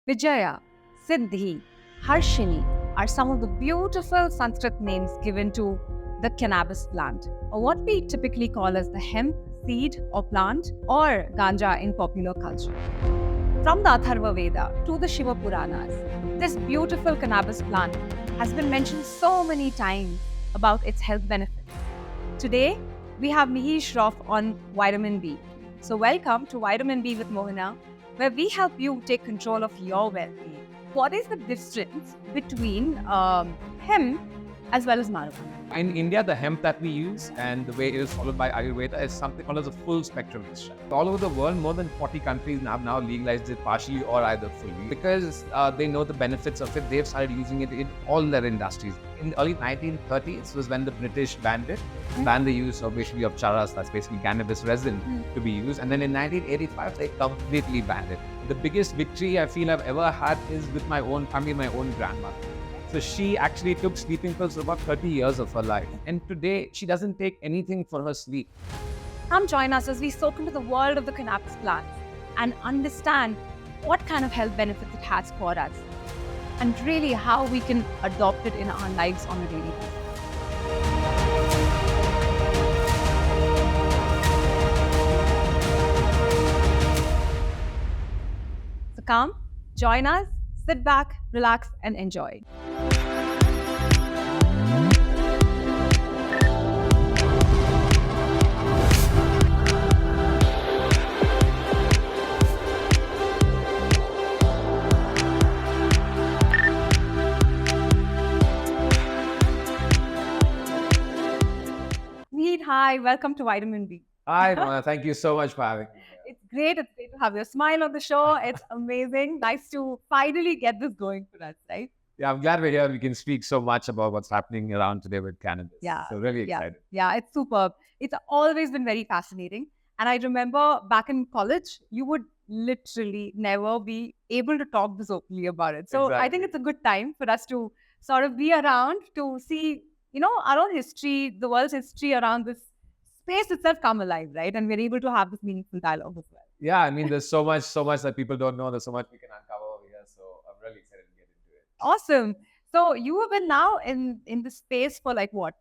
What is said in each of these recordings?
Vijaya, Siddhi, Harshini are some of the beautiful Sanskrit names given to the cannabis plant, or what we typically call as the hemp seed or plant, or ganja in popular culture. From the Atharva Veda to the Shiva Puranas, this beautiful cannabis plant has been mentioned so many times about its health benefits. Today, we have Mihir Shroff on vitamin B. So, welcome to Vitamin B with Mohana, where we help you take control of your well being. What is the difference between hemp as well as marijuana? In India, the hemp that we use and the way it is followed by Ayurveda is something called as a full spectrum extract. All over the world, more than 40 countries have now legalized it partially or either fully. Because they know the benefits of it, they've started using it in all their industries. In the early 1930s, was when the British banned it, banned the use of basically of charas, that's basically cannabis resin, to be used. And then in 1985, they completely banned it. The biggest victory I feel I've ever had is with my own family, my own grandmother. So she actually took sleeping pills for about 30 years of her life. And today, she doesn't take anything for her sleep. Come join us as we soak into the world of the cannabis plants and understand what kind of health benefits it has for us and really how we can adopt it in our lives on a daily basis. So come, join us, sit back, relax, and enjoy. Meet, hi, welcome to Vitamin B. Hi, Mona. Thank you so much for having me. It's great to have your smile on the show. It's amazing. Nice to finally get this going for us, right? Yeah, I'm glad we're here. We can speak so much about what's happening around today with cannabis. Yeah. So really excited. Yeah, it's superb. It's always been very fascinating. And I remember back in college, you would literally never be able to talk this openly about it. So I think Exactly. it's a good time for us to sort of be around to see, our own history, the world's history around this space itself come alive, right? And we're able to have this meaningful dialogue as well. Yeah, I mean, there's so much that people don't know. There's so much we can uncover over here. So I'm really excited to get into it. Awesome. So you have been now in the space for like what,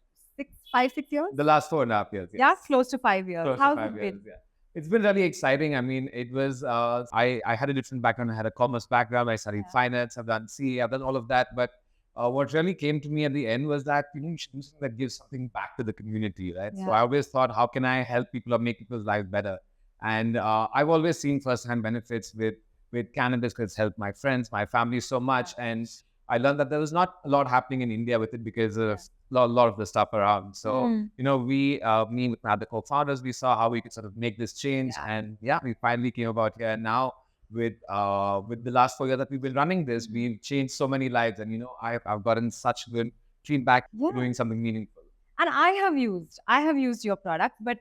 5, 6 years? The last 4.5 years. Yeah, Yes. close to 5 years. Close to How's 5 it years, been? yeah. It's been really exciting. I mean, it was, I had a different background. I had a commerce background. I studied finance. I've done CA. I've done all of that. But what really came to me at the end was that, you should do something that gives something back to the community, right? So Yeah. I always thought, how can I help people or make people's lives better? And I've always seen firsthand benefits with cannabis because it's helped my friends, my family so much. And I learned that there was not a lot happening in India with it because of a lot of the stuff around. So, me with my other co-founders, we saw how we could sort of make this change. Yeah. And we finally came about here. And now with the last 4 years that we've been running this, we've changed so many lives. And, I've gotten such good feedback Yeah. doing something meaningful. And I have used your product, but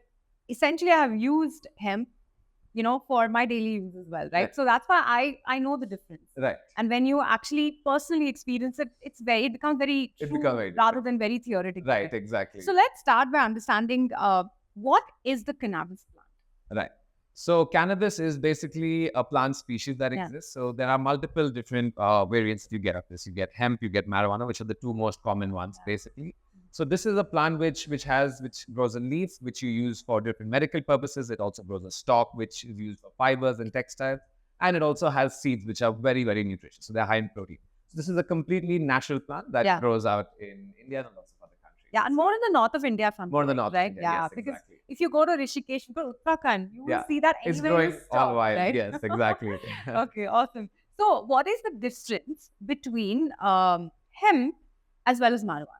essentially I have used hemp, for my daily use as well, right? Right. So that's why I know the difference. Right. And when you actually personally experience it, it becomes very It true becomes very rather than very theoretical. Right, exactly. So let's start by understanding what is the cannabis plant? Right. So cannabis is basically a plant species that Yeah. exists. So there are multiple different variants you get of this. You get hemp, you get marijuana, which are the two most common ones, basically. So this is a plant which grows a leaf, which you use for different medical purposes. It also grows a stalk, which is used for fibers and textiles. And it also has seeds, which are very, very nutritious. So they're high in protein. So this is a completely natural plant that Yeah. grows out in India and lots of other countries. Yeah, and more in the north of India, if I'm More in the correct, north of right? India, Yeah, yes, because exactly. if you go to Rishikesh, you go to Uttarakhand, you will Yeah. see that It's anywhere you growing stop, all wild. right? Yes, exactly. Okay, awesome. So, what is the difference between hemp as well as marijuana?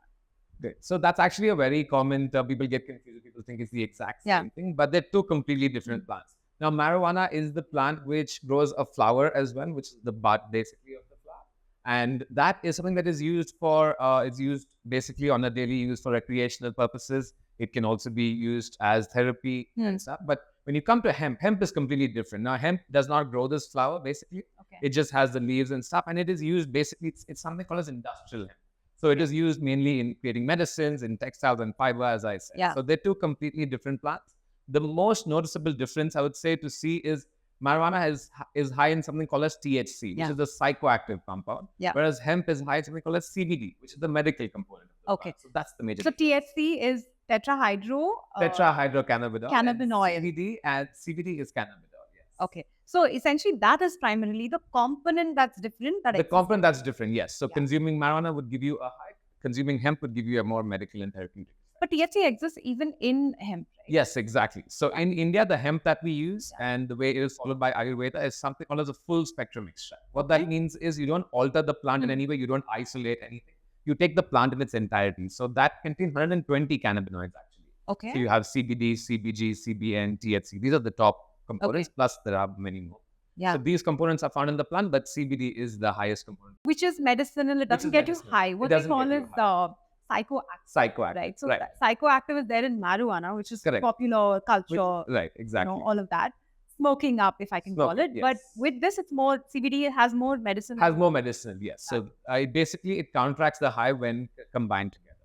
Good. So that's actually a very common term. People get confused. People think it's the exact Yeah. same thing, but they're two completely different plants. Now, marijuana is the plant which grows a flower as well, which is the bud basically of the flower. And that is something that is used for, it's used basically on a daily use for recreational purposes. It can also be used as therapy and stuff. But when you come to hemp is completely different. Now, hemp does not grow this flower basically. Okay. It just has the leaves and stuff. And it is used basically, it's something called as industrial hemp. So it is used mainly in creating medicines, in textiles and fiber, as I said. Yeah. So they're two completely different plants. The most noticeable difference I would say to see is Marijuana is high in something called as THC, which Yeah. is the psychoactive compound. Yeah. Whereas hemp is high in something called as CBD, which is the medical component of the Okay. plant. So that's the major So difference. THC is tetrahydro Tetrahydrocannabinol. cannabinoid. And CBD is cannabinol. Yes. Okay. So essentially, that is primarily the component that's different. That The exists. component that's different, yes. So Yeah. consuming marijuana would give you a high. Consuming hemp would give you a more medical and therapeutic. But THC exists even in hemp, right? Yes, exactly. So Yeah. in India, the hemp that we use Yeah. and the way it is followed by Ayurveda is something called as a full spectrum extract. What Okay. that means is you don't alter the plant in any way, you don't isolate anything. You take the plant in its entirety. So that contains 120 cannabinoids actually. Okay. So you have CBD, CBG, CBN, THC. These are the top components, plus there are many more. Yeah. So these components are found in the plant, but CBD is the highest component. Which is medicinal. It Which doesn't is get you medicinal. high. It What they doesn't call get you is the psychoactive. Psychoactive. Right. So Right. psychoactive is there in marijuana, which is Correct. popular culture. Right, exactly. All of that. Smoking up, if I can call Smoking, it. But yes. with this, it's more CBD has more medicine. Has more medicinal, yes. So basically it counteracts the high when combined together.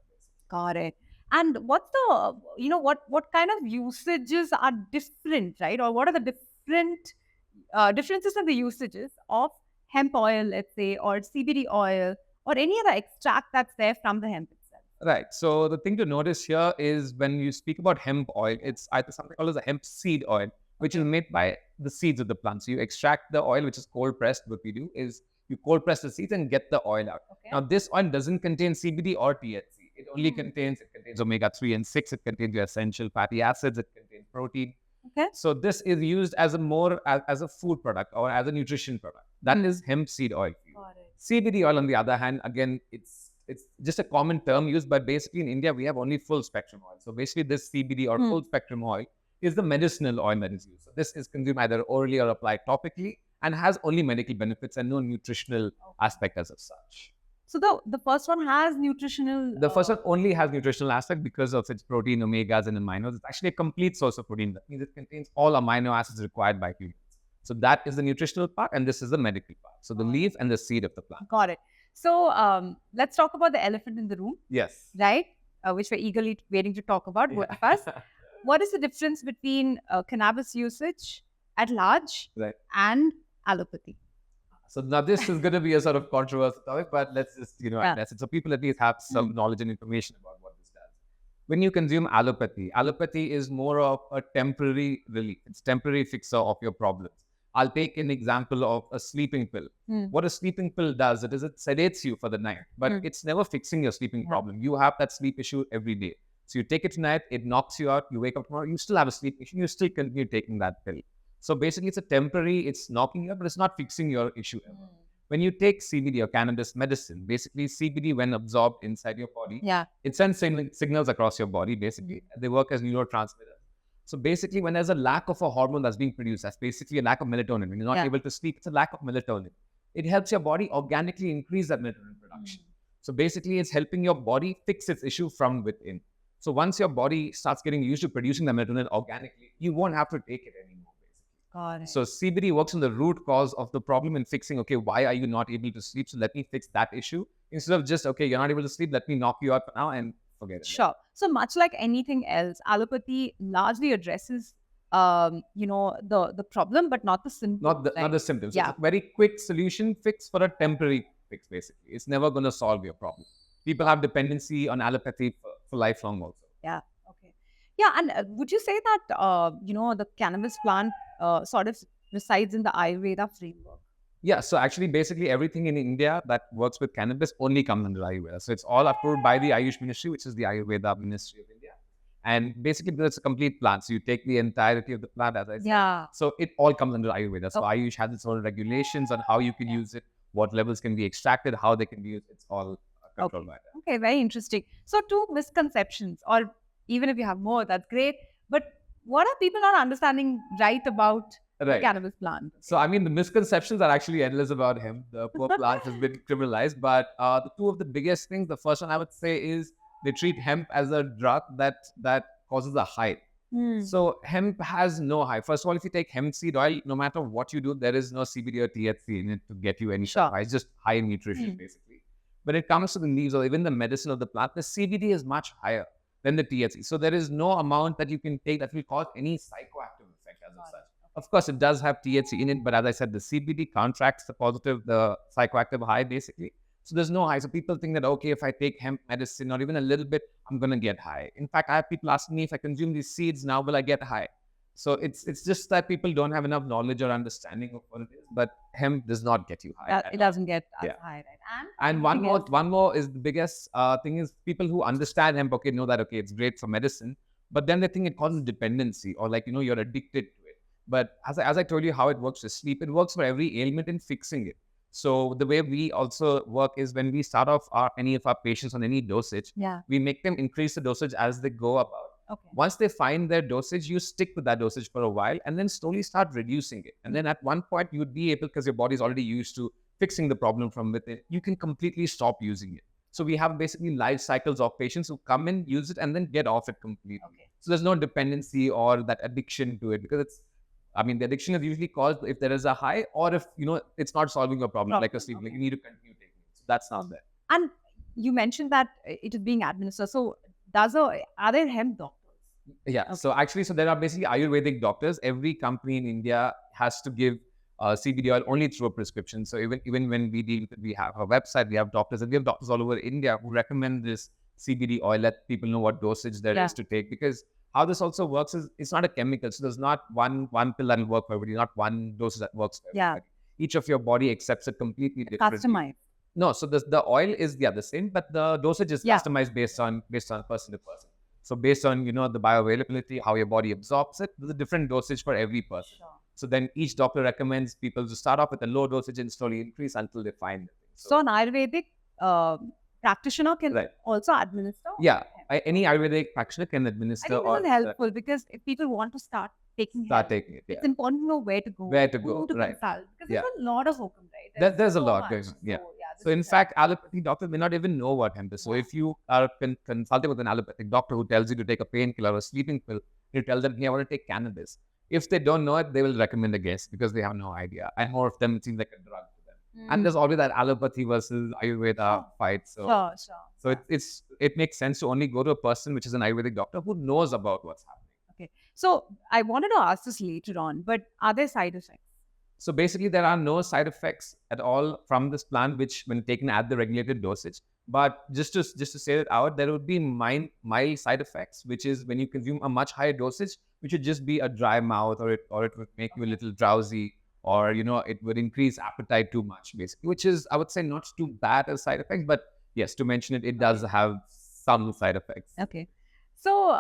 Got it. And what's the what kind of usages are different, right? Or what are the different differences in the usages of hemp oil, let's say, or CBD oil, or any other extract that's there from the hemp itself? Right. So the thing to notice here is when you speak about hemp oil, it's either something called as a hemp seed oil, which is made by the seeds of the plant. So you extract the oil, which is cold pressed. What we do is you cold press the seeds and get the oil out. Okay. Now this oil doesn't contain CBD or THC. It only Hmm. contains omega-3 and 6. It contains your essential fatty acids. It contains protein. Okay. So this is used as a more as a food product or as a nutrition product. That is hemp seed oil. Got it. CBD oil, on the other hand, again, it's just a common term used, but basically in India we have only full spectrum oil. So basically, this CBD or full spectrum oil is the medicinal oil that is used. So this is consumed either orally or applied topically, and has only medical benefits and no nutritional aspect as of such. So the first one has nutritional. The first one only has nutritional aspect because of its protein, omegas, and aminos. It's actually a complete source of protein. That means it contains all amino acids required by humans. So that is the nutritional part, and this is the medical part. So the leaf and the seed of the plant. Got it. So let's talk about the elephant in the room, Yes. right? Which we're eagerly waiting to talk about. Both of us. What is the difference between cannabis usage at large Right. and allopathy? So now this is going to be a sort of controversial topic, but let's just, address it. So people at least have some knowledge and information about what this does. When you consume allopathy is more of a temporary relief. It's temporary fixer of your problems. I'll take an example of a sleeping pill. What a sleeping pill does, it sedates you for the night, but it's never fixing your sleeping problem. You have that sleep issue every day. So you take it tonight, it knocks you out, you wake up tomorrow, you still have a sleep issue, you still continue taking that pill. So basically it's a temporary, it's knocking you out, but it's not fixing your issue ever. When you take CBD or cannabis medicine, basically CBD, when absorbed inside your body, it sends signals across your body, basically. They work as neurotransmitters. So basically, when there's a lack of a hormone that's being produced, that's basically a lack of melatonin. When you're not able to sleep, it's a lack of melatonin. It helps your body organically increase that melatonin production. So basically, it's helping your body fix its issue from within. So once your body starts getting used to producing the melatonin organically, you won't have to take it anymore, basically. Got it. So CBD works on the root cause of the problem in fixing, okay, why are you not able to sleep? So let me fix that issue. Instead of just, okay, you're not able to sleep, let me knock you out for now and forget it. Sure. So much like anything else, allopathy largely addresses, the problem, but not the symptoms. Not the symptoms. Yeah. It's a very quick solution fix for a temporary fix, basically. It's never going to solve your problem. People have dependency on allopathy for lifelong also. Yeah. Okay. Yeah. And would you say that, the cannabis plant sort of resides in the Ayurveda framework? Yeah, so actually, basically everything in India that works with cannabis only comes under Ayurveda. So it's all approved by the Ayush Ministry, which is the Ayurveda Ministry of India. And basically, it's a complete plant. So you take the entirety of the plant, as I said. Yeah. So it all comes under Ayurveda. So Ayush has its own regulations on how you can use it, what levels can be extracted, how they can be used. It's all controlled by that. Okay, very interesting. So two misconceptions, or even if you have more, that's great. But what are people not understanding right about the cannabis plant? So, I mean, the misconceptions are actually endless about hemp. The poor plant has been criminalized. But the two of the biggest things, the first one I would say is they treat hemp as a drug that causes a high. So hemp has no high. First of all, if you take hemp seed oil, no matter what you do, there is no CBD or THC in it to get you any high. It's just high in nutrition, basically. When it comes to the leaves or even the medicine of the plant, the CBD is much higher than the THC. So there is no amount that you can take that will cause any psychoactive effect as of such. Of course, it does have THC in it, but as I said, the CBD counteracts the psychoactive high, basically. So there's no high. So people think that, okay, if I take hemp medicine or even a little bit, I'm going to get high. In fact, I have people asking me, if I consume these seeds now, will I get high? So it's just that people don't have enough knowledge or understanding of what it is. But hemp does not get you high. It doesn't get as Yeah. high, right? And one more is the biggest thing is people who understand hemp, okay, know that, okay, it's great for medicine, but then they think it causes dependency or like, you're addicted to it. But as I told you how it works with sleep, it works for every ailment in fixing it. So the way we also work is when we start off any of our patients on any dosage, we make them increase the dosage as they go about. Okay. Once they find their dosage, you stick with that dosage for a while and then slowly start reducing it. And then at one point, you would be able, because your body's already used to fixing the problem from within, you can completely stop using it. So we have basically life cycles of patients who come in, use it, and then get off it completely. Okay. So there's no dependency or that addiction to it, because the addiction is usually caused if there is a high or if, it's not solving your problem, like a sleep, like you need to continue taking it. So that's not there. And you mentioned that it is being administered. So are there hemp doctors? Yeah. Okay. So there are basically Ayurvedic doctors. Every company in India has to give CBD oil only through a prescription. So even when we deal with it, we have a website, we have doctors, and we have doctors all over India who recommend this CBD oil, let people know what dosage there is to take. Because how this also works is it's not a chemical. So there's not one pill that will work for everybody, not one dosage that works for everybody. Each of your body accepts it completely differently. Customized. No, so the oil is the same, but the dosage is customized based on person to person. So based on, the bioavailability, how your body absorbs it, there's a different dosage for every person. Sure. So then each doctor recommends people to start off with a low dosage and slowly increase until they find it. So an Ayurvedic practitioner can also administer? Yeah, any Ayurvedic practitioner can administer. I think this is helpful because if people want to start taking it, it's important to know where to go. Who to consult. Because there's a lot of open, right? There's a lot going on. Yeah. So in fact, allopathy doctors may not even know what hemp is. So if you are consulting with an allopathic doctor who tells you to take a painkiller or a sleeping pill, you tell them, hey, I want to take cannabis. If they don't know it, they will recommend a guess because they have no idea. And more of them, it seems like a drug to them. And there's always that allopathy versus Ayurveda fight. So, so it makes sense to only go to a person which is an Ayurvedic doctor who knows about what's happening. Okay. So I wanted to ask this later on, but are there side effects? So basically, there are no side effects at all from this plant, which when taken at the regulated dosage. But just to say it out, there would be mild side effects, which is when you consume a much higher dosage, which would just be a dry mouth, or it would make you a little drowsy, or it would increase appetite too much, basically. Which is, I would say, not too bad as side effects, but yes, to mention it, it does have some side effects. Okay, so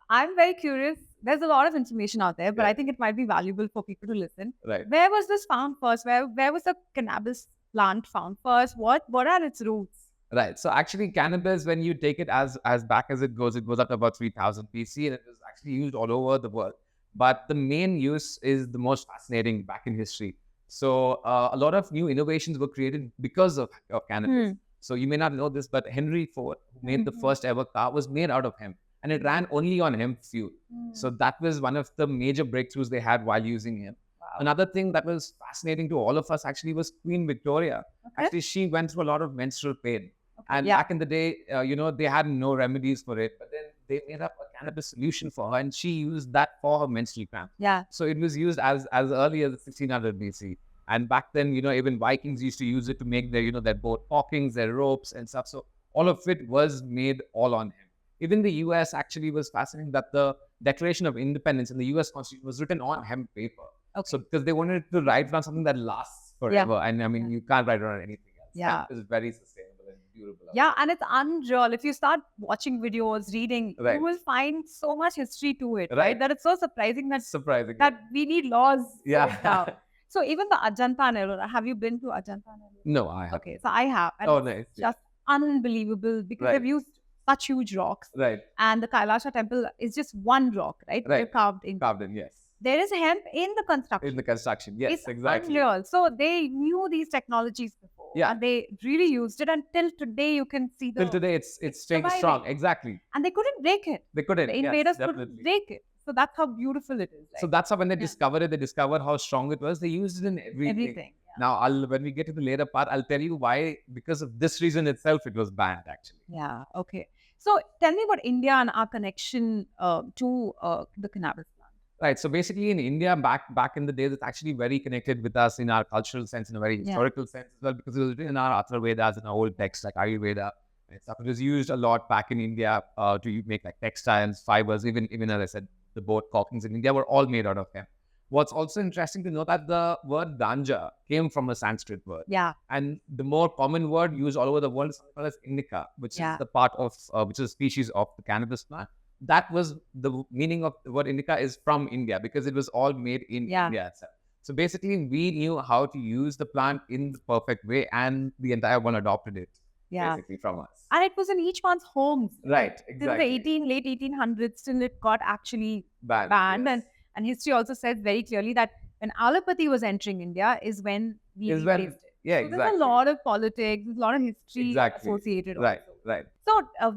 I'm very curious. There's a lot of information out there, but I think it might be valuable for people to listen. Right. Where was this found first? Where was the cannabis plant found first? What are its roots? Right. So actually, cannabis, when you take it as back as it goes up to about 3000 BC, and it is actually used all over the world. But the main use is the most fascinating back in history. So a lot of new innovations were created because of cannabis. So you may not know this, but Henry Ford, who made the first ever car, was made out of hemp. And it ran only on hemp fuel. So that was one of the major breakthroughs they had while using hemp. Wow. Another thing that was fascinating to all of us actually was Queen Victoria. Okay. Actually, she went through a lot of menstrual pain. Okay. And back in the day, they had no remedies for it. But then they made up a cannabis solution for her, and she used that for her menstrual cramp. Yeah. So it was used as early as 1600 BC. And back then, even Vikings used to use it to make their boat caulkings, their ropes and stuff. So all of it was made all on hemp. Even the US actually was fascinating that the Declaration of Independence in the US Constitution was written on hemp paper. Okay. So because they wanted to write on something that lasts forever. And I mean, you can't write on anything else. Yeah. It's very sustainable and durable. Yeah, and it's unreal. If you start watching videos, reading, you will find so much history to it, right? That it's so surprising that we need laws. Yeah. So even the Ajanta and Ellora, have you been to Ajanta and Ellora? No, I haven't. Okay, so I have. And nice. It's just unbelievable because they've used such huge rocks. Right. And the Kailasha temple is just one rock, right? They're carved in. Yes. There is hemp in the construction. Yes, it's exactly. Unreal. So they knew these technologies before. Yeah. And they really used it. And till today, you can see till today, it's staying strong. Exactly. And they couldn't break it. They couldn't. The invaders couldn't break it. So that's how beautiful it is. Right? So that's how when they discovered it, they discovered how strong it was. They used it in everything. Yeah. Now, when we get to the later part, I'll tell you why. Because of this reason itself, it was banned, actually. Yeah. Okay. So tell me about India and our connection to the cannabis plant. Right. So basically, in India, back in the days, it's actually very connected with us in our cultural sense, in a very historical sense as well, because it was written in our Atharva Vedas and our old texts like Ayurveda and stuff. It was used a lot back in India to make like textiles, fibers, even as I said, the boat caulkings in India were all made out of hemp. What's also interesting to note that the word ganja came from a Sanskrit word. Yeah. And the more common word used all over the world is something called as indica, which is the part of, which is a species of the cannabis plant. That was the meaning of the word indica is from India because it was all made in India itself. So basically, we knew how to use the plant in the perfect way, and the entire world adopted it basically from us. And it was in each one's homes. Right, Till the late 1800s, till it got actually banned. Yes. And history also says very clearly that when allopathy was entering India is when we replaced it. Yeah, So there's a lot of politics, there's a lot of history associated. Right, also. right. So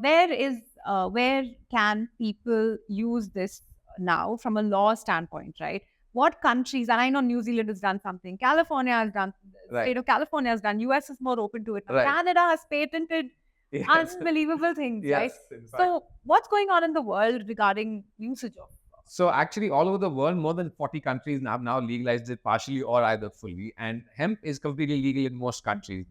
where can people use this now from a law standpoint, right? What countries, and I know New Zealand has done something, California has done, state of California has done, US is more open to it. Right. Canada has patented unbelievable things, right? So what's going on in the world regarding usage of? So actually, all over the world, more than 40 countries have now legalized it partially or either fully. And hemp is completely legal in most countries.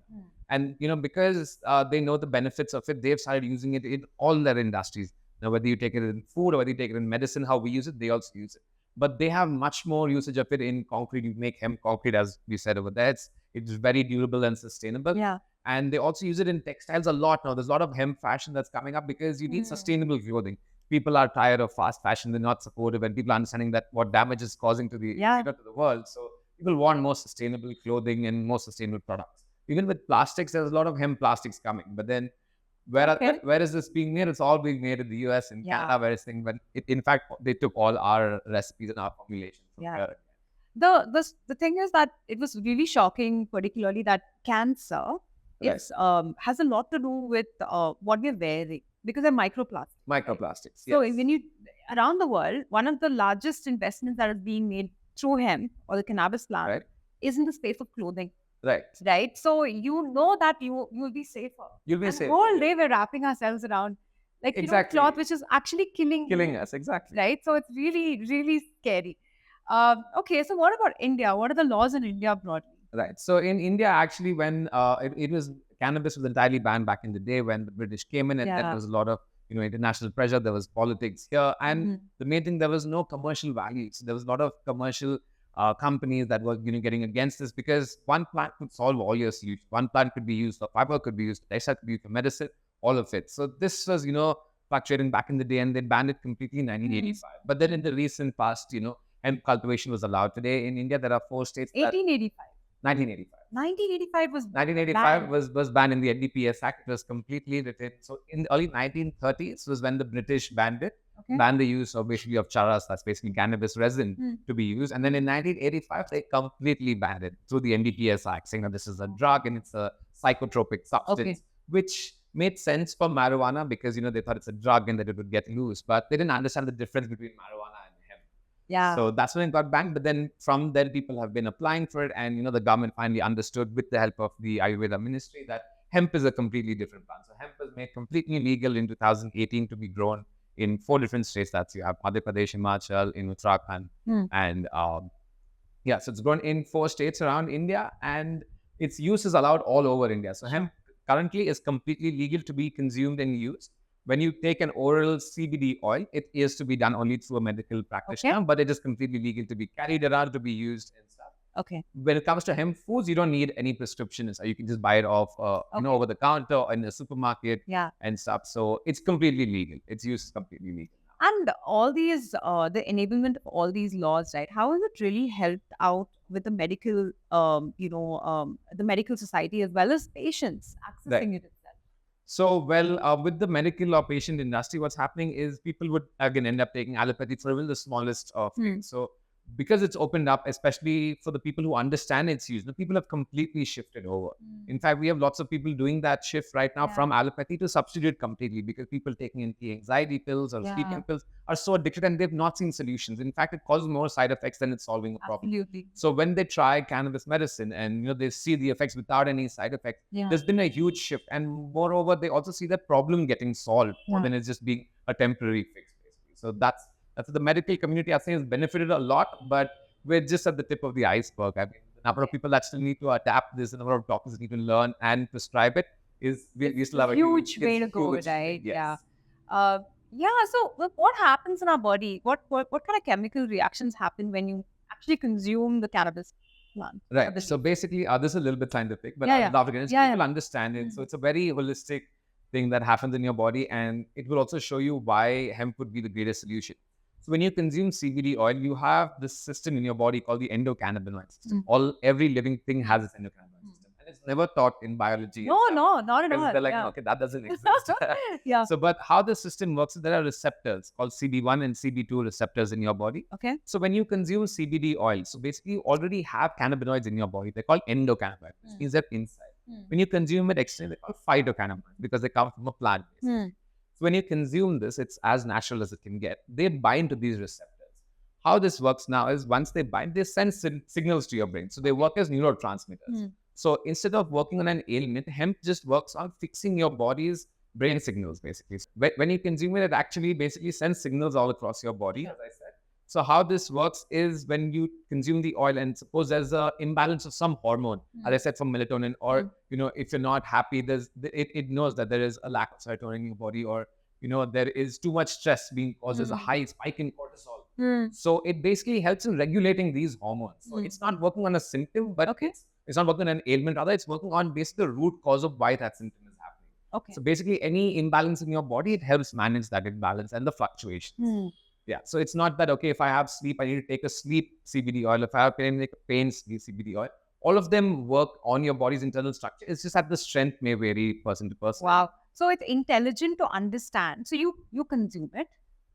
And, because they know the benefits of it, they've started using it in all their industries. Now, whether you take it in food or whether you take it in medicine, how we use it, they also use it. But they have much more usage of it in concrete. You make hemp concrete, as we said over there. It's very durable and sustainable. Yeah. And they also use it in textiles a lot now. There's a lot of hemp fashion that's coming up because you need sustainable clothing. People are tired of fast fashion. They're not supportive, and people are understanding that what damage is causing to the to the world. So people want more sustainable clothing and more sustainable products. Even with plastics, there's a lot of hemp plastics coming. But then, where is this being made? It's all being made in the US and Canada, where it's thing. But in fact, they took all our recipes and our formulations from here. The thing is that it was really shocking, particularly that cancer has a lot to do with what we're wearing because they're microplastics. Microplastics. So when you around the world, one of the largest investments that is being made through hemp or the cannabis plant is in the space of clothing. Right. So you know that you will be safer. You'll be safer. The whole day we're wrapping ourselves around like cloth, which is actually killing us. Exactly. Right. So it's really, really scary. Okay. So what about India? What are the laws in India broadly? Right. So in India, actually, when it was cannabis was entirely banned back in the day when the British came in, and there was a lot of international pressure. There was politics here, and the main thing, there was no commercial value. So there was a lot of commercial companies that were getting against this because one plant could solve all your solutions. One plant could be used for fiber, could be used for textile, could be used for medicine, all of it. So this was fluctuating back in the day, and they banned it completely in 1985. But then in the recent past, hemp cultivation was allowed. Today in India, there are 4 states. 1885. 1985. 1985 was 1985 banned. was banned in the NDPS Act. It was completely written. So in the early 1930s was when the British banned it, banned the use of charas, that's basically cannabis resin, to be used. And then in 1985, they completely banned it through the NDPS Act, saying that this is a drug and it's a psychotropic substance, which made sense for marijuana because, they thought it's a drug and that it would get loose. But they didn't understand the difference between marijuana and hemp. Yeah. So that's when it got banned. But then from then, people have been applying for it. And, the government finally understood with the help of the Ayurveda ministry that hemp is a completely different plant. So hemp was made completely legal in 2018 to be grown in 4 different states. That's you have Madhya Pradesh, Himachal, in Uttarakhand. And so it's grown in 4 states around India. And its use is allowed all over India. So hemp currently is completely legal to be consumed and used. When you take an oral CBD oil, it is to be done only through a medical practitioner, but it is completely legal to be carried around, to be used and stuff. Okay. When it comes to hemp foods, you don't need any prescription. You can just buy it off, over the counter or in a supermarket and stuff. So it's completely legal. Its use is completely legal. And all these, the enablement of all these laws, right? How has it really helped out with the medical, the medical society as well as patients accessing it itself? So, with the medical or patient industry, what's happening is people would again end up taking allopathy for even the smallest of things. So, because it's opened up, especially for the people who understand its use, the people have completely shifted over. In fact, we have lots of people doing that shift right now from allopathy to substitute completely because people taking anti-anxiety pills or sleeping pills are so addicted and they've not seen solutions. In fact, it causes more side effects than it's solving a problem. Absolutely. So when they try cannabis medicine and they see the effects without any side effects, there's been a huge shift. And moreover, they also see the problem getting solved more than it's just being a temporary fix, basically. So So the medical community, I think, has benefited a lot, but we're just at the tip of the iceberg. I mean, the number of people that still need to adapt this, the number of doctors that need to learn and prescribe it is, we still have a huge way to it's go, huge thing, right? yes. Yeah. Yeah. So, what happens in our body? What kind of chemical reactions happen when you actually consume the cannabis plant? Right. So basically, this is a little bit scientific, but Yeah, I'd yeah. love to get it. So Yeah, people yeah. understand it. So it's a very holistic thing that happens in your body, and it will also show you why hemp would be the greatest solution. So when you consume CBD oil, you have this system in your body called the endocannabinoid system. Every living thing has its endocannabinoid system, and it's never taught in biology. No, no, not at Because all. they're like, Yeah. okay, that doesn't exist. Yeah. So, but how the system works is there are receptors called CB1 and CB2 receptors in your body. Okay. So when you consume CBD oil, so basically you already have cannabinoids in your body. They're called endocannabinoids. Which means they're inside. When you consume it externally, they're called phytocannabinoids because they come from a plant. So when you consume this, it's as natural as it can get. They bind to these receptors. How this works now is once they bind, they send signals to your brain. So they work as neurotransmitters. So instead of working on an ailment, hemp just works on fixing your body's brain signals, basically. So when you consume it, it actually basically sends signals all across your body, as I said. So how this works is when you consume the oil, and suppose there's an imbalance of some hormone, as I said, from melatonin, or if you're not happy, it knows that there is a lack of serotonin in your body, or there is too much stress being caused. There's a high spike in cortisol. So it basically helps in regulating these hormones. So it's not working on a symptom, but it's not working on an ailment. Rather, it's working on basically the root cause of why that symptom is happening. Okay. So basically, any imbalance in your body, it helps manage that imbalance and the fluctuations. Yeah. So it's not that, okay, if I have sleep, I need to take a sleep CBD oil. If I have pain, take a pain CBD oil. All of them work on your body's internal structure. It's just that the strength may vary person to person. Wow. So it's intelligent to understand. So you consume it,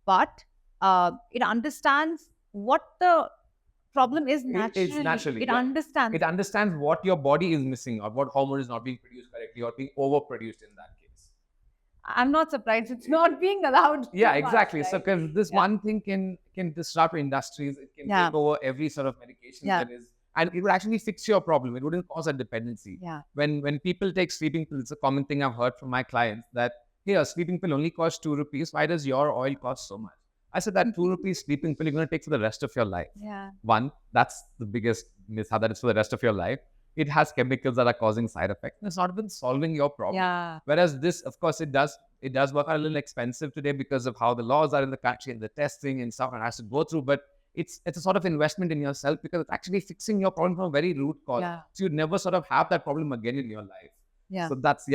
but it understands what the problem is naturally. It's naturally. It understands. It understands what your body is missing or what hormone is not being produced correctly or being overproduced in that case. I'm not surprised it's not being allowed. Yeah, too much, exactly. right? So because this one thing can disrupt industries, it can take over every sort of medication that is, and it would actually fix your problem. It wouldn't cause a dependency. Yeah. When people take sleeping pills, it's a common thing I've heard from my clients that, hey, a sleeping pill only costs 2 rupees. Why does your oil cost so much? I said that 2 rupees sleeping pill you're going to take for the rest of your life. Yeah. One, that's the biggest myth, how that is for the rest of your life. It has chemicals that are causing side effects. And it's not even solving your problem. Yeah. Whereas this, of course, it does work out a little expensive today because of how the laws are in the country and the testing and stuff and has to go through. But it's a sort of investment in yourself because it's actually fixing your problem from a very root cause. Yeah. So you'd never sort of have that problem again in your life. Yeah. So that's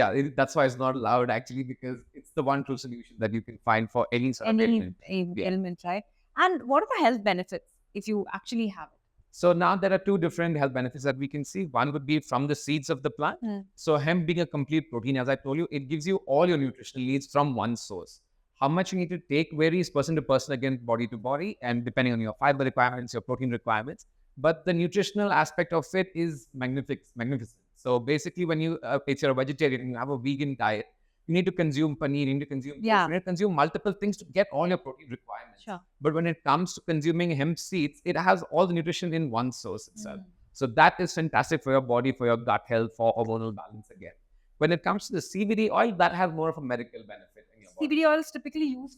why it's not allowed actually, because it's the one true solution that you can find for any sort of ailment, right? And what are the health benefits if you actually have it? So now there are two different health benefits that we can see. One would be from the seeds of the plant. So hemp being a complete protein, as I told you, it gives you all your nutritional needs from one source. How much you need to take varies person to person, again, body to body, and depending on your fiber requirements, your protein requirements. But the nutritional aspect of it is magnificent. So basically, when if you're a vegetarian, you have a vegan diet, you need to consume paneer, you need to consume tofu, you need to consume multiple things to get all your protein requirements. Sure. But when it comes to consuming hemp seeds, it has all the nutrition in one source itself. So that is fantastic for your body, for your gut health, for hormonal balance again. When it comes to the CBD oil, that has more of a medical benefit in your body. CBD oil is typically used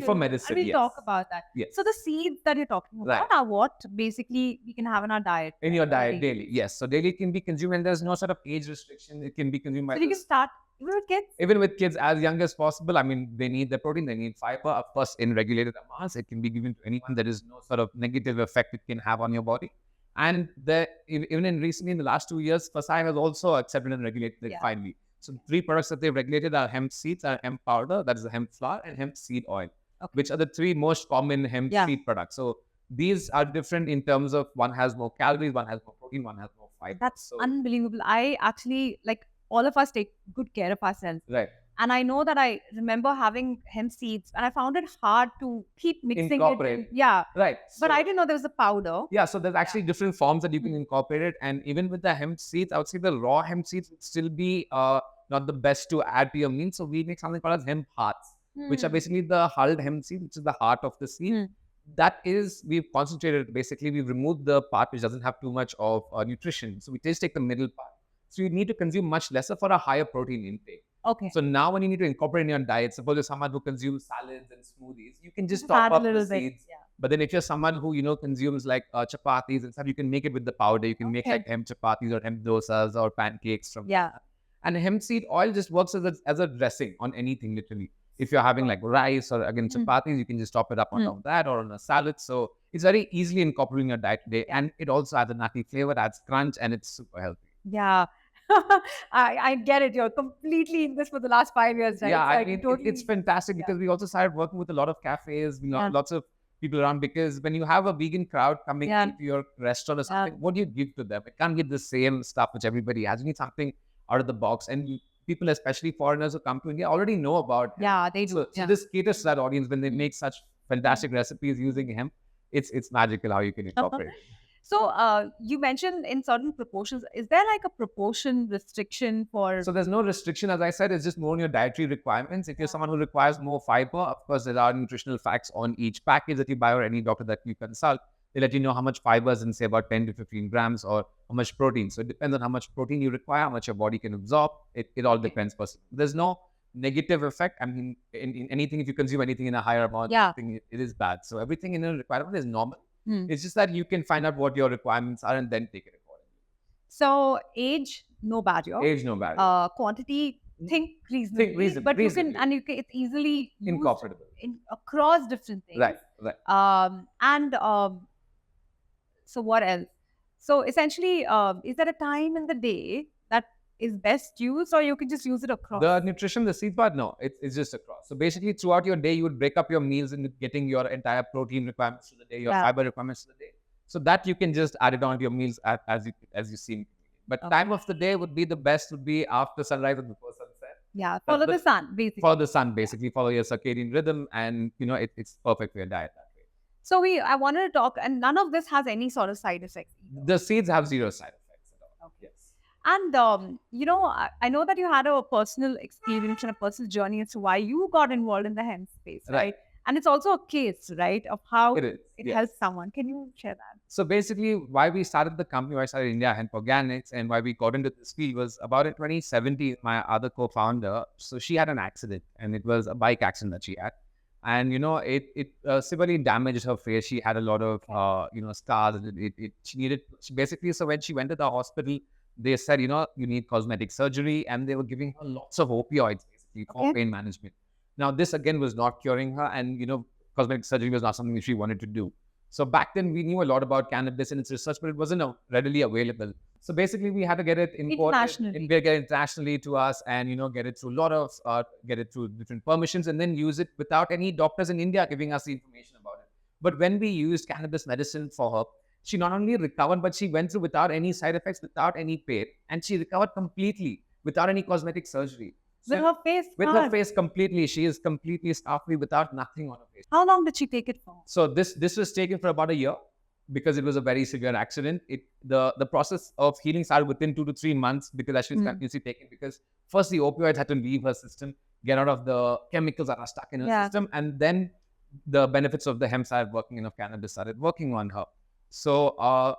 for medicine. And we'll talk about that. Yes. So the seeds that you're talking about are what basically we can have in our diet. In your diet daily, yes. So daily it can be consumed, and there's no sort of age restriction. It can be consumed by. So you can start even with kids. Even with kids as young as possible. I mean, they need the protein, they need fiber. Of course, in regulated amounts, it can be given to anyone. There is no sort of negative effect it can have on your body. And even recently, in the last 2 years, Fasai has also accepted and regulated it finally. So 3 products that they've regulated are hemp seeds, hemp powder, that is the hemp flour, and hemp seed oil, which are the 3 most common hemp seed products. So these are different in terms of one has more calories, one has more protein, one has more fiber. That's unbelievable. I actually, all of us take good care of ourselves. Right. And I know that I remember having hemp seeds, and I found it hard to keep mixing it. Yeah. Right. But I didn't know there was a powder. Yeah. So there's actually different forms that you can incorporate it. And even with the hemp seeds, I would say the raw hemp seeds would still be not the best to add to your meal. So we make something called as hemp hearts, which are basically the hulled hemp seed, which is the heart of the seed. That is, we've concentrated, basically, we've removed the part which doesn't have too much of nutrition. So we just take the middle part. So you need to consume much lesser for a higher protein intake. Okay. So now when you need to incorporate in your diet, suppose you're someone who consumes salads and smoothies, you can just Just top add a up the little bit, seeds. yeah. But then if you're someone who, consumes like chapatis and stuff, you can make it with the powder. You can make Okay. like hemp chapatis or hemp dosas or pancakes from Yeah. that. And hemp seed oil just works as a dressing on anything, literally. If you're having like rice or again chapatis, you can just top it up on top of that or on a salad. So it's very easily incorporating your diet today. And it also adds a nutty flavor, adds crunch, and it's super healthy. Yeah. I get it. You're completely in this for the last 5 years, right? Yeah, So I can mean, totally. it's fantastic because we also started working with a lot of cafes, lots of people around. Because when you have a vegan crowd coming into your restaurant or something, what do you give to them? It can't give the same stuff which everybody has. You need something out of the box. And people, especially foreigners who come to India, already know about hemp. Yeah, they do. So this caters to that audience when they make such fantastic recipes using hemp. It's magical how you can incorporate it. So you mentioned in certain proportions. Is there like a proportion restriction for? So there's no restriction, as I said, it's just more on your dietary requirements. If you're someone who requires more fiber, of course, there are nutritional facts on each package that you buy or any doctor that you consult. They let you know how much fiber is in, say, about 10 to 15 grams or how much protein. So it depends on how much protein you require, how much your body can absorb. It all depends. There's no negative effect. I mean, in anything, if you consume anything in a higher amount, I think it is bad. So everything in a requirement is normal. It's just that you can find out what your requirements are and then take it accordingly. So age, no barrier. Age, no barrier. Quantity, think reasonably. But reasonably. it's easily Incorporable. Across different things. Right. So what else? So essentially, is there a time in the day that is best used, or you can just use it across? The nutrition, the seed part, no, it's just across. So basically, throughout your day, you would break up your meals into getting your entire protein requirements for the day, your fiber requirements for the day. So that you can just add it on to your meals as you see. But time of the day would be the best would be after sunrise or before sunset. Yeah, follow the sun, basically. Follow the sun, basically. Follow your circadian rhythm, and it's perfect for your diet that way. So I wanted to talk, and none of this has any sort of side effects either. The seeds have zero side effects at all. Okay. Yes. And I know that you had a personal experience and a personal journey as to why you got involved in the hemp space, right? And it's also a case, right, of how it helps someone. Can you share that? So basically, why we started the company, why I started India Hemp Organics, and why we got into this field was about in 2017. My other co-founder, so she had an accident, and it was a bike accident that she had, and it severely damaged her face. She had a lot of scars. So when she went to the hospital, they said you need cosmetic surgery, and they were giving her lots of opioids basically for pain management. Now, this again was not curing her, and cosmetic surgery was not something that she wanted to do. So back then, we knew a lot about cannabis and its research, but it wasn't readily available. So basically, we had to get it imported, get it internationally to us, and get it through get it through different permissions, and then use it without any doctors in India giving us the information about it. But when we used cannabis medicine for her, she not only recovered, but she went through without any side effects, without any pain, and she recovered completely without any cosmetic surgery. With her face With her face completely. She is completely scar-free without nothing on her face. How long did she take it for? So this was taken for about a year because it was a very severe accident. The process of healing started within 2 to 3 months because as she was continuously taking, because first the opioids had to leave her system, get out of the chemicals that are stuck in her system, and then the benefits of the hemp started working and of cannabis started working on her. So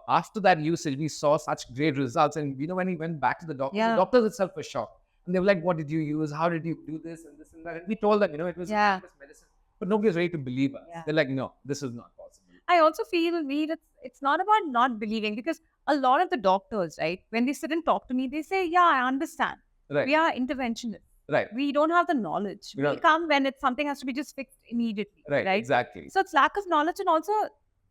after that usage, we saw such great results. And when we went back to the doctors itself were shocked. And they were like, what did you use? How did you do this and this and that? And we told them, it was cannabis medicine. But nobody was ready to believe us. They're like, no, this is not possible. I also feel, it's not about not believing, because a lot of the doctors, right, when they sit and talk to me, they say, yeah, I understand. Right. We are interventionists. Right. We don't have the knowledge. We come when something has to be just fixed immediately. Right. Exactly. So it's lack of knowledge, and also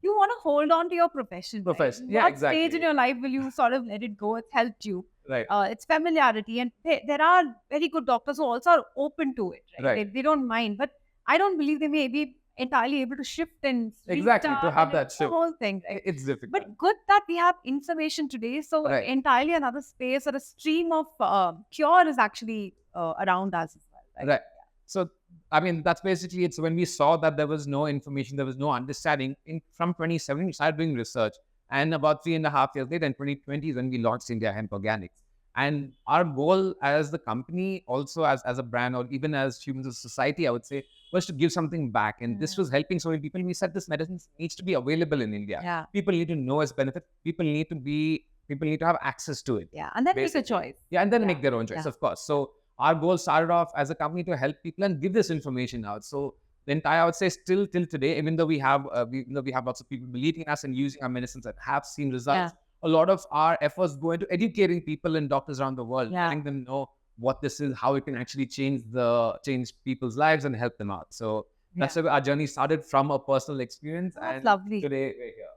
you want to hold on to your profession. Right? Yeah, what exactly. stage in your life will you sort of let it go? It's helped you. Right. It's familiarity, and there are very good doctors who also are open to it. Right. They don't mind, but I don't believe they may be entirely able to shift and to have that shift. The whole thing. Right? It's difficult. But good that we have information today. So entirely another space or a stream of cure is actually around us as well. Right. So I mean, that's basically it's when we saw that there was no information, there was no understanding. From 2017, we started doing research. And about 3.5 years later, in 2020, is when we launched India Hemp Organics. And our goal as the company, also as a brand, or even as humans of society, I would say, was to give something back. And this was helping so many people. We said this medicine needs to be available in India. Yeah. People need to know its benefit. People need to have access to it. Yeah. And then make a choice. Yeah. And then make their own choice, of course. So our goal started off as a company to help people and give this information out. So the entire, I would say, still till today, even though we have lots of people believing in us and using our medicines and have seen results, a lot of our efforts go into educating people and doctors around the world, letting them know what this is, how it can actually change people's lives and help them out. So that's where our journey started, from a personal experience. That's and lovely. Today we're here.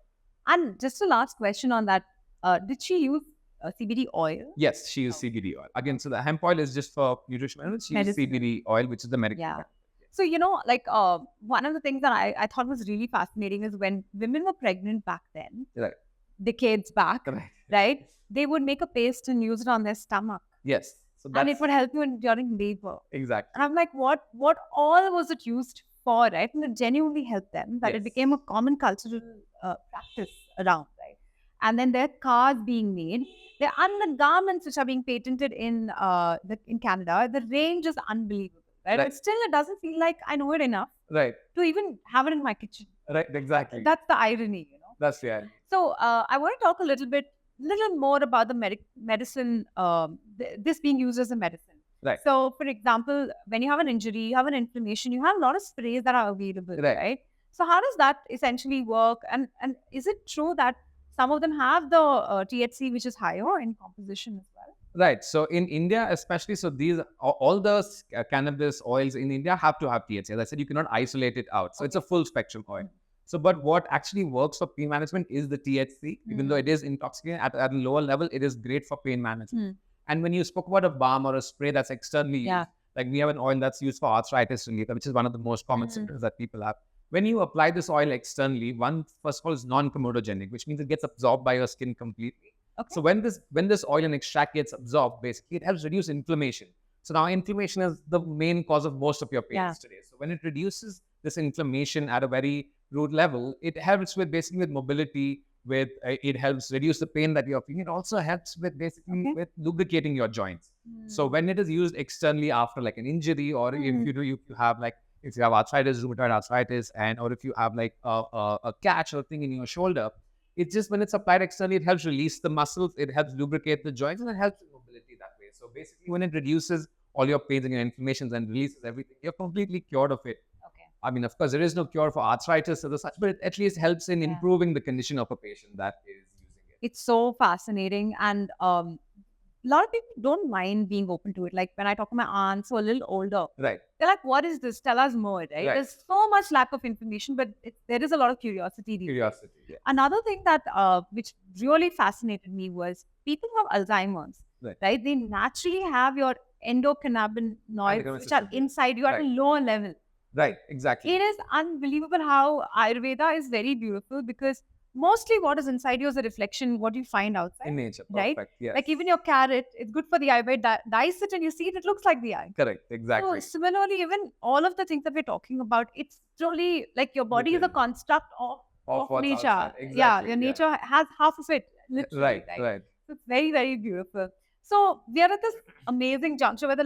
And just a last question on that. Did she use CBD oil? Yes, she used CBD oil. Again, so the hemp oil is just for nutrition benefits. She used CBD oil, which is the medical. Yeah. So, one of the things that I thought was really fascinating is when women were pregnant back then, decades back, right? They would make a paste and use it on their stomach. Yes. So and it would help you during labor. Exactly. And I'm like, what all was it used for, right? And it genuinely helped them, that it became a common cultural practice around, right? And then there are cars being made. There are undergarments which are being patented in Canada. The range is unbelievable, right? But still, it doesn't feel like I know it enough to even have it in my kitchen. Right, exactly. That's the irony, That's the irony. So I want to talk a little more about the medicine, this being used as a medicine. Right. So, for example, when you have an injury, you have an inflammation, you have a lot of sprays that are available, right? So how does that essentially work? And is it true that some of them have the THC, which is higher in composition as well? Right. So in India, especially, so these all the cannabis oils in India have to have THC. As I said, you cannot isolate it out. So it's a full spectrum oil. So, but what actually works for pain management is the THC. Even though it is intoxicating at a lower level, it is great for pain management. And when you spoke about a balm or a spray that's externally used, like we have an oil that's used for arthritis relief, which is one of the most common symptoms that people have. When you apply this oil externally, first of all, is non-comedogenic, which means it gets absorbed by your skin completely. So when this oil and extract gets absorbed, basically it helps reduce inflammation. So now inflammation is the main cause of most of your pains today. So when it reduces this inflammation at a very root level, it helps with mobility. It helps reduce the pain that you're feeling. It also helps with with lubricating your joints. So when it is used externally after like an injury, or if you have arthritis, rheumatoid arthritis, or if you have like a catch or thing in your shoulder, it's just when it's applied externally, it helps release the muscles, it helps lubricate the joints, and it helps with mobility that way. So basically, when it reduces all your pains and your inflammations and releases everything, you're completely cured of it. I mean, of course, there is no cure for arthritis or such, but it at least helps in improving the condition of a patient that is using it. It's so fascinating. And a lot of people don't mind being open to it. Like when I talk to my aunts who are a little older, they're like, what is this? Tell us more, right? There's so much lack of information, but there is a lot of curiosity. Another thing that which really fascinated me was people who have Alzheimer's, right? They naturally have your endocannabinoids, which are inside you at a lower level. Right, exactly. It is unbelievable how Ayurveda is very beautiful, because mostly what is inside you is a reflection what you find outside. In nature, right? Perfect, yes. Like even your carrot, it's good for the eye, but dice it and you see it looks like the eye. Correct, exactly. So similarly, even all of the things that we're talking about, it's truly like your body is a construct of nature. Exactly, your nature has half of it, literally. Right. So it's very, very beautiful. So we are at this amazing juncture where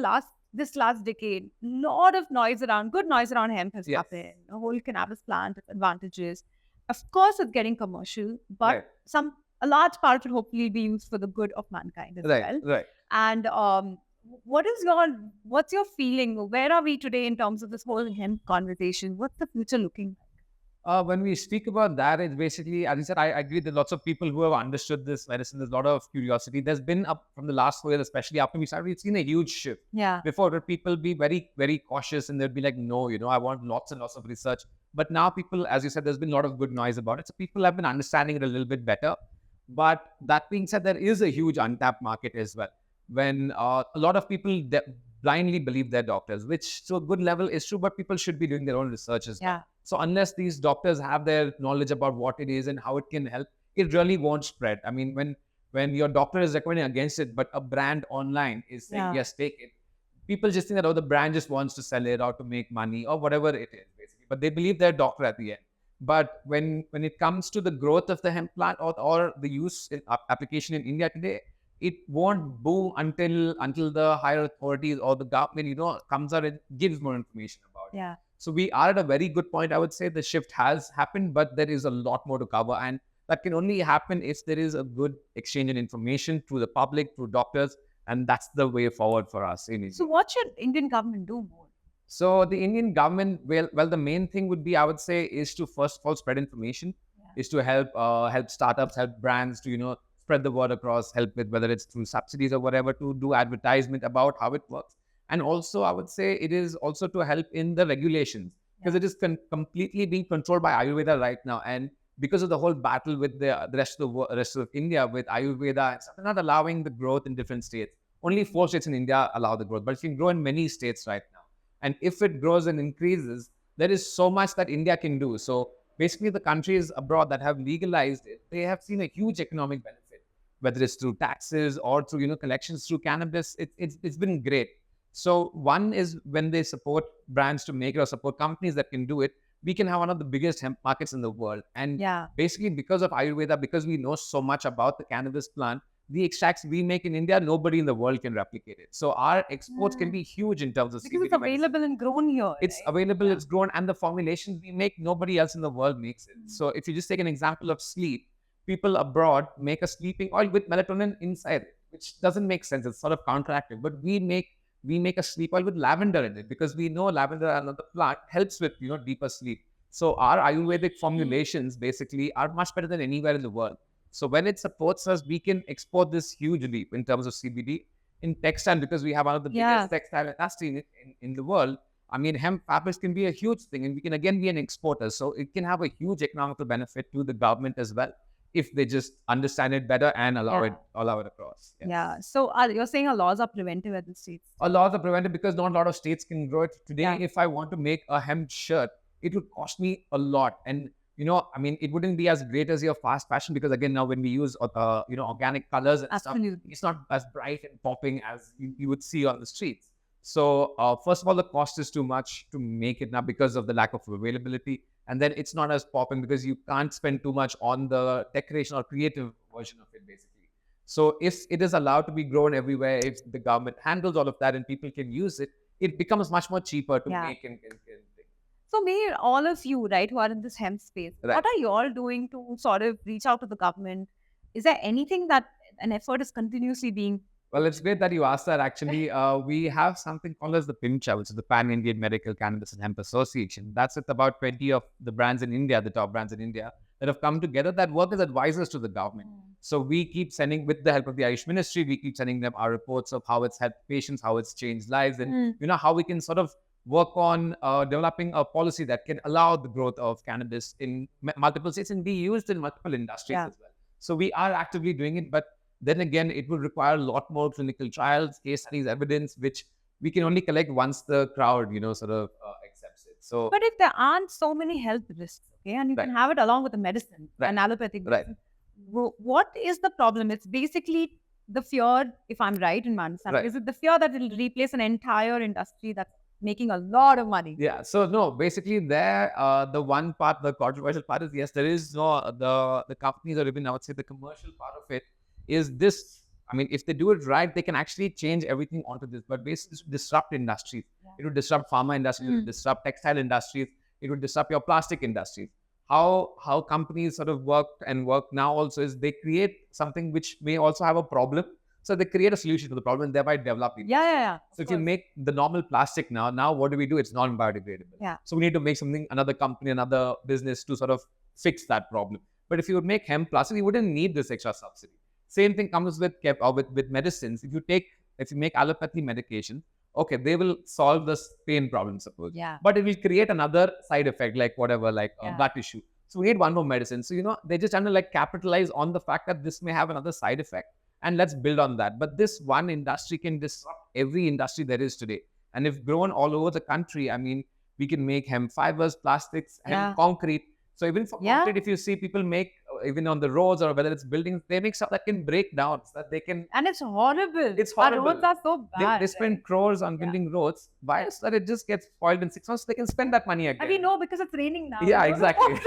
this last decade, good noise around hemp has happened. A whole cannabis plant, its advantages. Of course, it's getting commercial, but a large part will hopefully be used for the good of mankind as well. Right. And what's your feeling? Where are we today in terms of this whole hemp conversation? What's the future looking like? When we speak about that, it's basically, as I said, I agree that lots of people who have understood this medicine, there's a lot of curiosity. There's been, from the last 4 years, especially after we started, we've seen a huge shift. Before, where people be very, very cautious and they'd be like, no, I want lots and lots of research. But now people, as you said, there's been a lot of good noise about it. So people have been understanding it a little bit better. But that being said, there is a huge untapped market as well. When a lot of people blindly believe their doctors, which to a good level is true, but people should be doing their own research as well. So unless these doctors have their knowledge about what it is and how it can help, it really won't spread. I mean, when your doctor is recommending against it, but a brand online is saying, yes, take it, people just think that, the brand just wants to sell it or to make money or whatever it is, basically. But they believe their doctor at the end. But when it comes to the growth of the hemp plant or the use application in India today, it won't boom until the higher authorities or the government, comes out and gives more information about it. So we are at a very good point. I would say the shift has happened, but there is a lot more to cover. And that can only happen if there is a good exchange in information through the public, through doctors, And that's the way forward for us in India. So what should Indian government do more? So the Indian government, well, the main thing would be, I would say, is to first of all spread information, is to help startups, help brands to spread the word across, help with whether it's through subsidies or whatever, to do advertisement about how it works. And also, I would say it is also to help in the regulations, because it is completely being controlled by Ayurveda right now, and because of the whole battle with the rest of India with Ayurveda and stuff, they're not allowing the growth in different states. Only 4 states in India allow the growth, but it can grow in many states right now. And if it grows and increases, there is so much that India can do. So basically, the countries abroad that have legalized it, they have seen a huge economic benefit, whether it's through taxes or through collections through cannabis. It's been great. So one is when they support brands to make it or support companies that can do it, we can have one of the biggest hemp markets in the world. And basically, because of Ayurveda, because we know so much about the cannabis plant, the extracts we make in India, nobody in the world can replicate it. So our exports can be huge in terms of because CBD it's available and grown here. It's available, it's grown, and the formulations we make, nobody else in the world makes it. So if you just take an example of sleep, people abroad make a sleeping oil with melatonin inside it, which doesn't make sense. It's sort of counteractive. But we make a sleep oil with lavender in it, because we know lavender, another plant, helps with deeper sleep. So our Ayurvedic formulations basically are much better than anywhere in the world. So when it supports us, we can export this huge leap in terms of CBD in textile, because we have one of the biggest textile industry in the world. I mean, hemp fabrics can be a huge thing, and we can again be an exporter. So it can have a huge economical benefit to the government as well, if they just understand it better and allow it across. Yes. So you're saying our laws are preventive at the states? Our laws are preventive because not a lot of states can grow it. Today, if I want to make a hemp shirt, it would cost me a lot. And I mean, it wouldn't be as great as your fast fashion, because again, now when we use organic colors and stuff, it's not as bright and popping as you would see on the streets. So first of all, the cost is too much to make it now because of the lack of availability. And then it's not as popping because you can't spend too much on the decoration or creative version of it, basically. So if it is allowed to be grown everywhere, if the government handles all of that and people can use it, it becomes much more cheaper to make and so Mihir, all of you, right, who are in this hemp space, what are you all doing to sort of reach out to the government? Is there anything that an effort is continuously being? Well, it's great that you asked that. Actually, we have something called as the PIMCHA, which is the Pan Indian Medical Cannabis and Hemp Association. That's with about 20 of the brands in India, the top brands in India, that have come together that work as advisors to the government. So we keep sending, with the help of the Ayush Ministry, we keep sending them our reports of how it's helped patients, how it's changed lives, and how we can sort of work on developing a policy that can allow the growth of cannabis in multiple states and be used in multiple industries as well. So we are actively doing it, but then again, it would require a lot more clinical trials, case studies, evidence, which we can only collect once the crowd, sort of accepts it. So, but if there aren't so many health risks, and you can have it along with the medicine, an allopathic medicine, what is the problem? It's basically the fear, if I'm right in my understanding, is it the fear that it will replace an entire industry that's making a lot of money? Yeah. So no, basically the one part, the controversial part is, yes, there is no, the companies, or even I would say the commercial part of it is this. I mean, if they do it right, they can actually change everything onto this, but basically disrupt industries. It would disrupt pharma industries, it would disrupt textile industries, it would disrupt your plastic industries. How companies sort of work now also is they create something which may also have a problem. So they create a solution to the problem and thereby develop it. So if you make the normal plastic now what do we do? It's non-biodegradable. So we need to make something, another company, another business to sort of fix that problem. But if you would make hemp plastic, you wouldn't need this extra subsidy. Same thing comes with medicines. If you make allopathy medication, okay, they will solve this pain problem, suppose. But it will create another side effect, like whatever, like a gut issue. So we need one more medicine. So, they just trying to like capitalize on the fact that this may have another side effect. And let's build on that. But this one industry can disrupt every industry there is today. And if grown all over the country, I mean, we can make hemp fibers, plastics, hemp concrete. So even for concrete, if you see people make, even on the roads or whether it's buildings, they make stuff that can break down, so that they can. And it's horrible. It's horrible. Our roads are so bad. They spend crores on building roads. Why is that? It just gets spoiled in 6 months. They can spend that money again. I mean, no, because it's raining now. Yeah, exactly.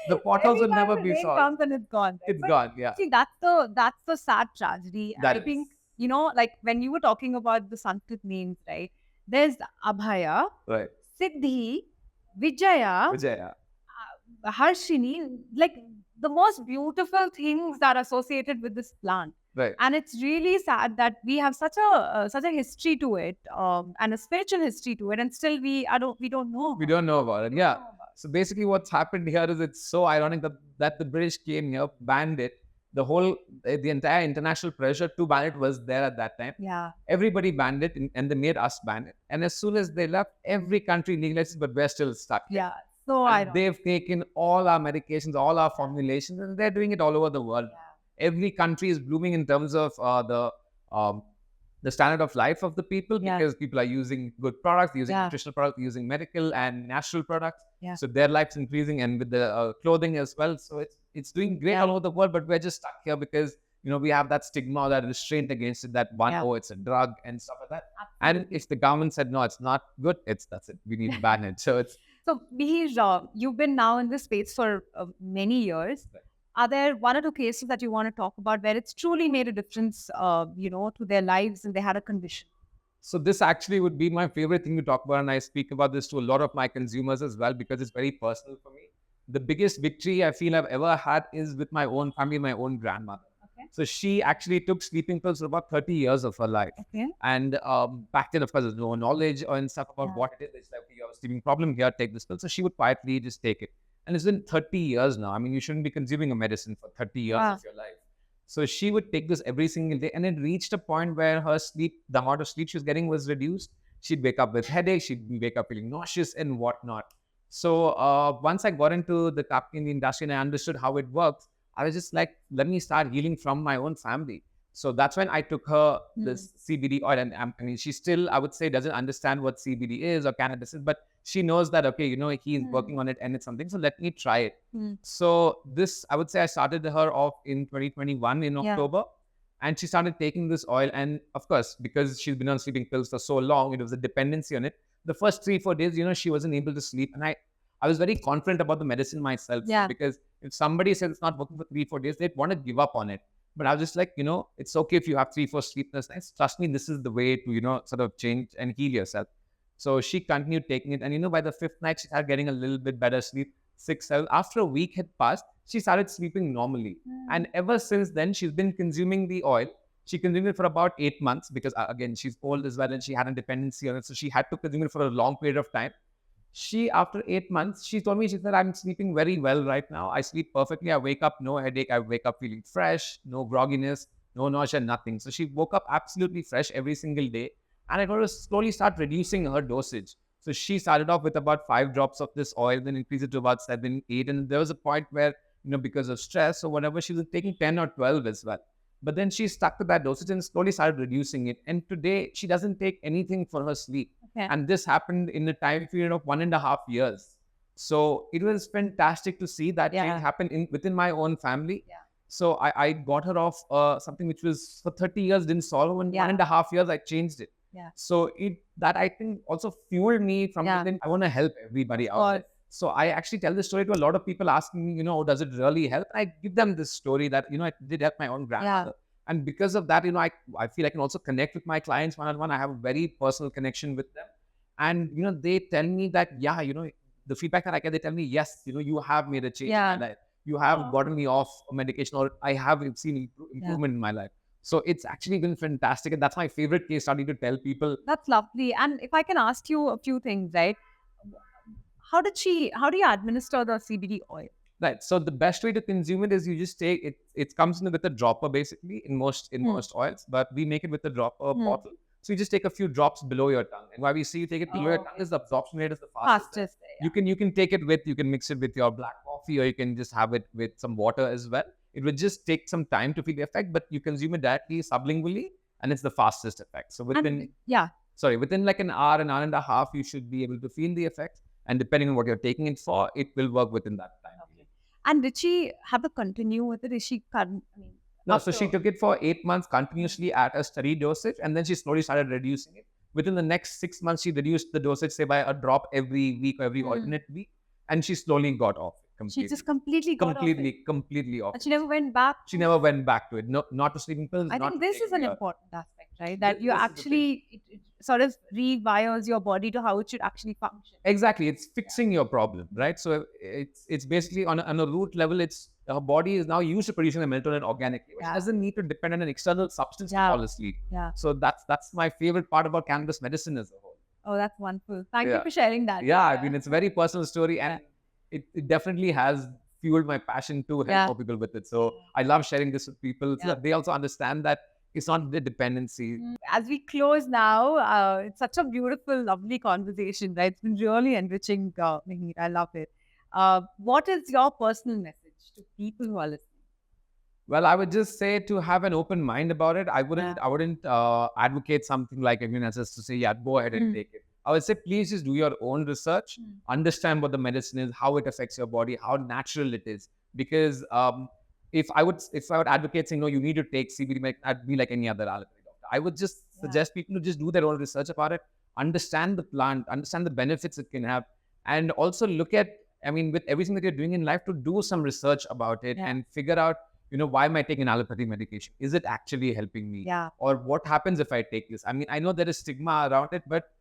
The potholes will never be solved. Comes and it's gone. It's gone. Yeah. See, that's the sad tragedy. I think like when you were talking about the Sanskrit names, right? There's Abhaya, Siddhi, Vijaya, Harshini, like the most beautiful things that are associated with this plant. Right. And it's really sad that we have such a history to it, and a spiritual history to it, and still we don't know. We don't know about it. Yeah. So basically, what's happened here is it's so ironic that the British came here, banned it. The entire international pressure to ban it was there at that time. Yeah. Everybody banned it, and they made us ban it. And as soon as they left, every country legalized it, but we're still stuck. Yeah. So And ironic. they've taken all our medications, all our formulations, and they're doing it all over the world. Every country is blooming in terms of the standard of life of the people, because people are using good products, using nutritional products, using medical and natural products. So their life's increasing, and with the clothing as well. So it's doing great all over the world, but we're just stuck here because we have that stigma, that restraint against it, that oh, it's a drug and stuff like that. Absolutely. And if the government said no, it's not good, that's it. We need to ban it. So it's so Mihir, you've been now in this space for many years. Right. Are there one or two cases that you want to talk about where it's truly made a difference, to their lives, and they had a condition? So this actually would be my favorite thing to talk about, and I speak about this to a lot of my consumers as well because it's very personal for me. The biggest victory I feel I've ever had is with my own family, my own grandmother. Okay. So she actually took sleeping pills for about 30 years of her life. Okay. And back then, of course, there's no knowledge and stuff about what it is. It's like, okay, you have a sleeping problem here, take this pill. So she would quietly just take it. And it's been 30 years now. I mean, you shouldn't be consuming a medicine for 30 years of your life. So she would take this every single day, and it reached a point where her sleep, the amount of sleep she was getting was reduced. She'd wake up with headaches, she'd wake up feeling nauseous and whatnot. So once I got into the industry and I understood how it works, I was just like, let me start healing from my own family. So that's when I took her this CBD oil. And I mean, she still, I would say, doesn't understand what CBD is or cannabis is, but she knows that, okay, he's working on it and it's something. So let me try it. So this, I would say I started her off in 2021 in October. And she started taking this oil. And of course, because she's been on sleeping pills for so long, it was a dependency on it. The first 3-4 days, she wasn't able to sleep. And I was very confident about the medicine myself. Because if somebody says it's not working for 3-4 days, they'd want to give up on it. But I was just like, it's okay if you have 3-4 sleepless nights. Trust me, this is the way to, sort of change and heal yourself. So she continued taking it. And, by the 5th night, she started getting a little bit better sleep. 6, 7. After a week had passed, she started sleeping normally. And ever since then, she's been consuming the oil. She consumed it for about 8 months because, again, she's old as well and she had a dependency on it. So she had to consume it for a long period of time. After 8 months, she told me, she said, I'm sleeping very well right now. I sleep perfectly. I wake up, no headache. I wake up feeling fresh, no grogginess, no nausea, nothing. So she woke up absolutely fresh every single day. And I got to slowly start reducing her dosage. So she started off with about 5 drops of this oil, then increased it to about 7, 8. And there was a point where, because of stress or whatever, she was taking 10 or 12 as well. But then she stuck to that dosage and slowly started reducing it. And today, she doesn't take anything for her sleep. Okay. And this happened in a time period of 1.5 years. So it was fantastic to see that change happen within my own family. Yeah. So I got her off something which was for 30 years, didn't solve. In 1.5 years, I changed it. Yeah. So that I think also fueled me from within. I want to help everybody out there. So I actually tell this story to a lot of people asking me, does it really help? I give them this story that, it did help my own grandmother. Yeah. And because of that, I feel I can also connect with my clients one-on-one. I have a very personal connection with them. And, they tell me that, the feedback that I get, they tell me, yes, you have made a change in my life. You have gotten me off medication, or I have seen improvement in my life. So it's actually been fantastic. And that's my favorite case study to tell people. That's lovely. And if I can ask you a few things, right? How do you administer the CBD oil? Right. So the best way to consume it is you just take it. It comes in with a dropper basically in most oils, but we make it with a dropper bottle. So you just take a few drops below your tongue. And why we see you take it below your tongue is the absorption rate is the fastest. You can take it you can mix it with your black coffee, or you can just have it with some water as well. It will just take some time to feel the effect, but you consume it directly sublingually, and it's the fastest effect. So within like an hour and a half, you should be able to feel the effect. And depending on what you're taking it for, it will work within that time. Okay. And did she have to continue with it? Is she No, so she took it for 8 months continuously at a steady dosage, and then she slowly started reducing it. Within the next 6 months, she reduced the dosage, say, by a drop every week or every alternate week, and she slowly got off it completely. She just completely got off it. Completely off. And she never went back? She never went back to it. No, not to sleeping pills. I think this is an important aspect, right? That you actually, sort of rewires your body to how it should actually function. Exactly, it's fixing your problem, right? So it's basically on a root level, it's our body is now used to producing the melatonin organically, which doesn't need to depend on an external substance to fall asleep. So that's my favorite part about cannabis medicine as a whole. Oh, that's wonderful. Thank you for sharing that. I mean, it's a very personal story, and it definitely has fueled my passion to help more people with it. So I love sharing this with people so that they also understand that it's not the dependency. As we close now, it's such a beautiful, lovely conversation, right? It's been really enriching, Mihir. I love it. What is your personal message to people who are listening? Well, I would just say to have an open mind about it. I wouldn't advocate something like everyone else to say, yeah, go ahead and take it. I would say, please just do your own research, understand what the medicine is, how it affects your body, how natural it is. Because if I would advocate saying, no, you need to take CBD, I'd be like any other allopathy doctor. I would just suggest people to just do their own research about it, understand the plant, understand the benefits it can have, and also look at, I mean, with everything that you're doing in life, to do some research about it and figure out, why am I taking allopathy medication? Is it actually helping me? Or what happens if I take this? I mean, I know there is stigma around it, but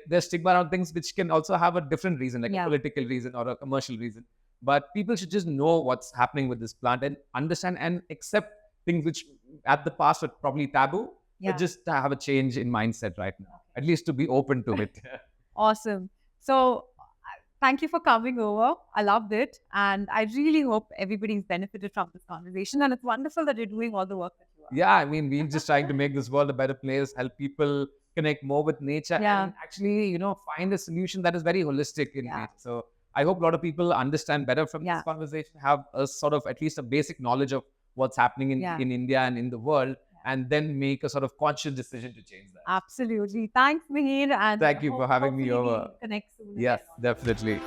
there's stigma around things which can also have a different reason, like a political reason or a commercial reason. But people should just know what's happening with this plant and understand and accept things which at the past were probably taboo, but just to have a change in mindset right now, at least to be open to it. Awesome. So thank you for coming over. I loved it. And I really hope everybody's benefited from this conversation. And it's wonderful that you're doing all the work that you are. Yeah, I mean, we're just trying to make this world a better place, help people connect more with nature and actually, find a solution that is very holistic in nature. So I hope a lot of people understand better from this conversation, have a sort of at least a basic knowledge of what's happening in India and in the world, and then make a sort of conscious decision to change that. Absolutely. Thanks, Mihir. And thank you for having me over. Connect soon. Yes, definitely.